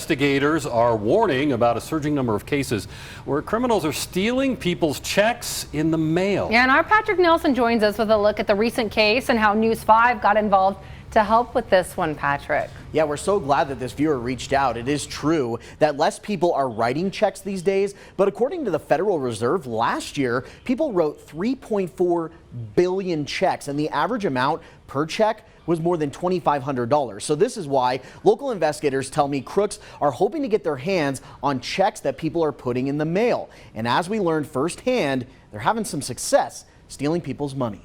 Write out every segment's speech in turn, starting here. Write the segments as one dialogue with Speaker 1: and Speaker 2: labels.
Speaker 1: Investigators are warning about a surging number of cases where criminals are stealing people's checks in the mail.
Speaker 2: Yeah, and our Patrick Nelson joins us with a look at the recent case and how News 5 got involved to help with this one, Patrick.
Speaker 3: Yeah, we're so glad that this viewer reached out. It is true that less people are writing checks these days, but according to the Federal Reserve, last year, people wrote 3.4 billion checks, and the average amount per check was more than $2,500. So this is why local investigators tell me crooks are hoping to get their hands on checks that people are putting in the mail. And as we learned firsthand, they're having some success stealing people's money.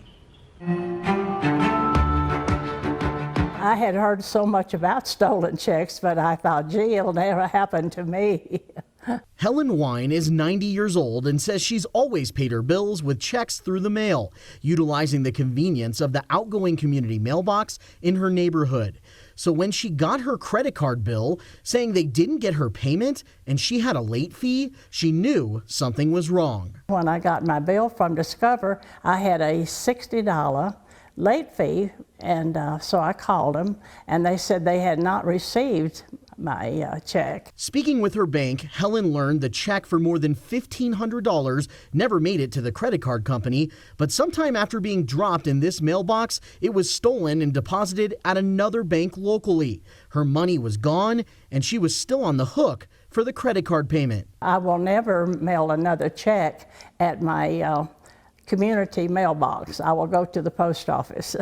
Speaker 4: I had heard so much about stolen checks, but I thought, gee, it'll never happen to me.
Speaker 5: Helen Wine is 90 years old and says she's always paid her bills with checks through the mail, utilizing the convenience of the outgoing community mailbox in her neighborhood. So when she got her credit card bill saying they didn't get her payment and she had a late fee, she knew something was wrong.
Speaker 4: When I got my bill from Discover, I had a $60 late fee, and so I called them, and they said they had not received my check.
Speaker 5: Speaking with her bank, Helen learned the check for more than $1,500 never made it to the credit card company, but sometime after being dropped in this mailbox, it was stolen and deposited at another bank locally. Her money was gone, and she was still on the hook for the credit card payment.
Speaker 4: I will never mail another check at my community mailbox. I will go to the post office.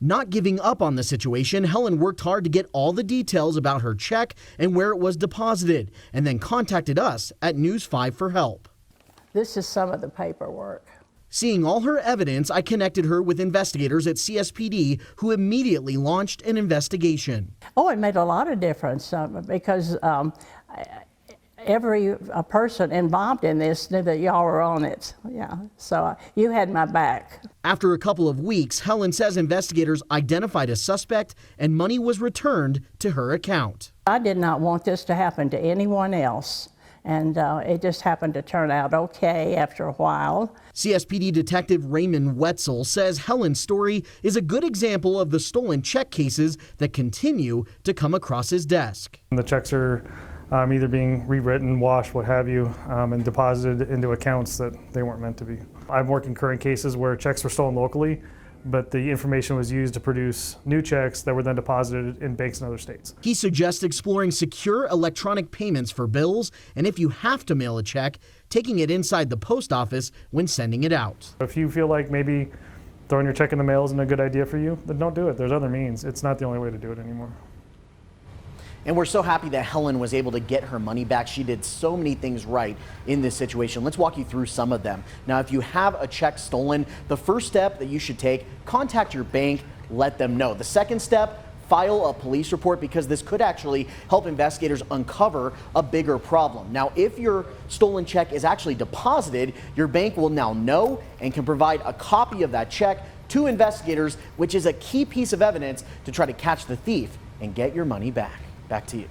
Speaker 5: Not giving up on the situation, Helen worked hard to get all the details about her check and where it was deposited, and then contacted us at News 5 for help.
Speaker 4: This is some of the paperwork.
Speaker 5: Seeing all her evidence, I connected her with investigators at CSPD who immediately launched an investigation.
Speaker 4: Oh, it made a lot of difference because every person involved in this knew that y'all were on it. Yeah, so you had my back.
Speaker 5: After a couple of weeks, Helen says investigators identified a suspect and money was returned to her account.
Speaker 4: I did not want this to happen to anyone else, and it just happened to turn out okay after a while.
Speaker 5: CSPD Detective Raymond Wetzel says Helen's story is a good example of the stolen check cases that continue to come across his desk.
Speaker 6: The checks are either being rewritten, washed, what have you, and deposited into accounts that they weren't meant to be. I've worked in current cases where checks were stolen locally, but the information was used to produce new checks that were then deposited in banks in other states.
Speaker 5: He suggests exploring secure electronic payments for bills, and if you have to mail a check, taking it inside the post office when sending it out.
Speaker 6: If you feel like maybe throwing your check in the mail isn't a good idea for you, then don't do it. There's other means. It's not the only way to do it anymore.
Speaker 3: And we're so happy that Helen was able to get her money back. She did so many things right in this situation. Let's walk you through some of them. Now, if you have a check stolen, the first step that you should take, contact your bank, let them know. The second step, file a police report, because this could actually help investigators uncover a bigger problem. Now, if your stolen check is actually deposited, your bank will now know and can provide a copy of that check to investigators, which is a key piece of evidence to try to catch the thief and get your money back. Back to you.